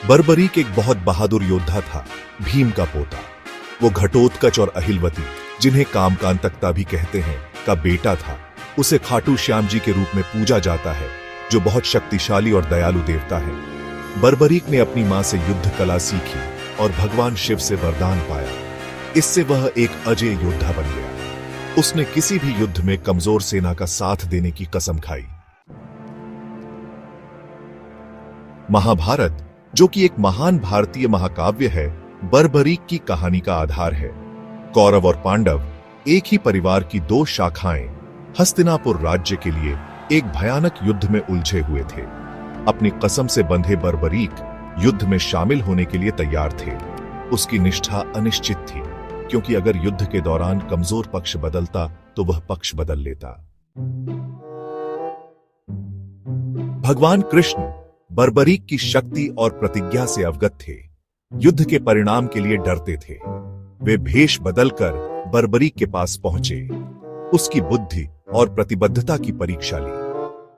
बर्बरीक एक बहुत बहादुर योद्धा था, भीम का पोता। वो घटोत्कच और अहिलवती, जिन्हें कामकांतकता भी कहते हैं, का बेटा था। उसे खाटू श्याम जी के रूप में पूजा जाता है, जो बहुत शक्तिशाली और दयालु देवता है। बर्बरीक ने अपनी मां से युद्ध कला सीखी और भगवान शिव से वरदान पाया। इससे वह एक अजय योद्धा बन गया। उसने किसी भी युद्ध में कमजोर सेना का साथ देने की कसम खाई। महाभारत, जो कि एक महान भारतीय महाकाव्य है, बर्बरीक की कहानी का आधार है। कौरव और पांडव, एक ही परिवार की दो शाखाएं, हस्तिनापुर राज्य के लिए एक भयानक युद्ध में उलझे हुए थे। अपनी कसम से बंधे बर्बरीक युद्ध में शामिल होने के लिए तैयार थे। उसकी निष्ठा अनिश्चित थी, क्योंकि अगर युद्ध के दौरान कमजोर पक्ष बदलता तो वह पक्ष बदल लेता। भगवान कृष्ण बर्बरीक की शक्ति और प्रतिज्ञा से अवगत थे। युद्ध के परिणाम के लिए डरते थे। वे भेष बदलकर बर्बरीक के पास पहुंचे, उसकी बुद्धि और प्रतिबद्धता की परीक्षा ली।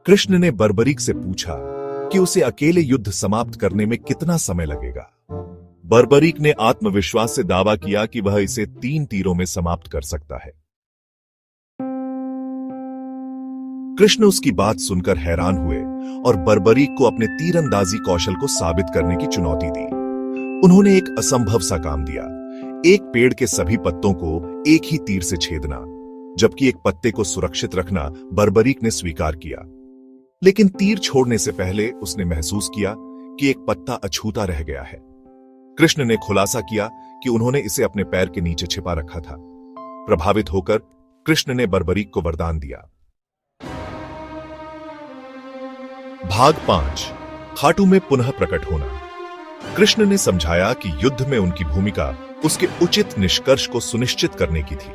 कृष्ण ने बर्बरीक से पूछा कि उसे अकेले युद्ध समाप्त करने में कितना समय लगेगा। बर्बरीक ने आत्मविश्वास से दावा किया कि वह इसे 3 तीरों में समाप्त कर सकता है। कृष्ण उसकी बात सुनकर हैरान हुए और बर्बरीक को अपने तीरंदाजी कौशल को साबित करने की चुनौती दी। उन्होंने एक असंभव सा काम दिया, एक पेड़ के सभी पत्तों को एक ही तीर से छेदना, जबकि एक पत्ते को सुरक्षित रखना बर्बरीक ने स्वीकार किया। लेकिन तीर छोड़ने से पहले उसने महसूस किया कि एक पत्ता अछूता रह गया है। कृष्ण ने खुलासा किया कि उन्होंने इसे अपने पैर के नीचे छिपा रखा था। प्रभावित होकर कृष्ण ने बर्बरीक को वरदान दिया। भाग 5, खाटू में पुनः प्रकट होना। कृष्ण ने समझाया कि युद्ध में उनकी भूमिका उसके उचित निष्कर्ष को सुनिश्चित करने की थी।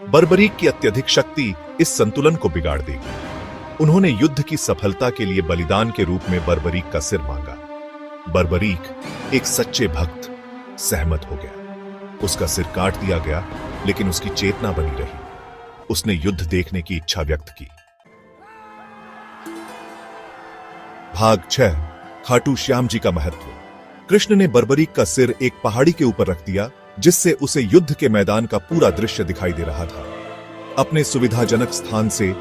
बर्बरीक की अत्यधिक शक्ति इस संतुलन को बिगाड़ देगी। उन्होंने युद्ध की सफलता के लिए बलिदान के रूप में बर्बरीक का सिर मांगा। बर्बरीक, एक सच्चे भक्त, सहमत हो गया। उसका सिर काट दिया गया, लेकिन उसकी चेतना बनी रही। उसने युद्ध देखने की इच्छा व्यक्त की। भाग 6, खाटू श्याम जी का महत्व। कृष्ण ने बर्बरीक का सिर एक पहाड़ी के ऊपर रख दिया, जिससे उसे युद्ध के मैदान का पूरा दृश्य दिखाई दे रहा था। अपने सुविधाजनक स्थान से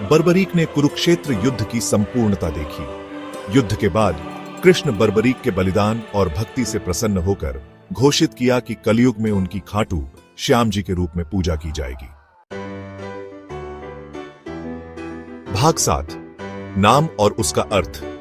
बर्बरीक ने कुरुक्षेत्र युद्ध की संपूर्णता देखी। युद्ध के बाद कृष्ण बर्बरीक के बलिदान और भक्ति से प्रसन्न होकर घोषित किया कि कलयुग में उनकी खाटू श्याम जी के रूप में पूजा की जाएगी। भाग 7, नाम और उसका अर्थ।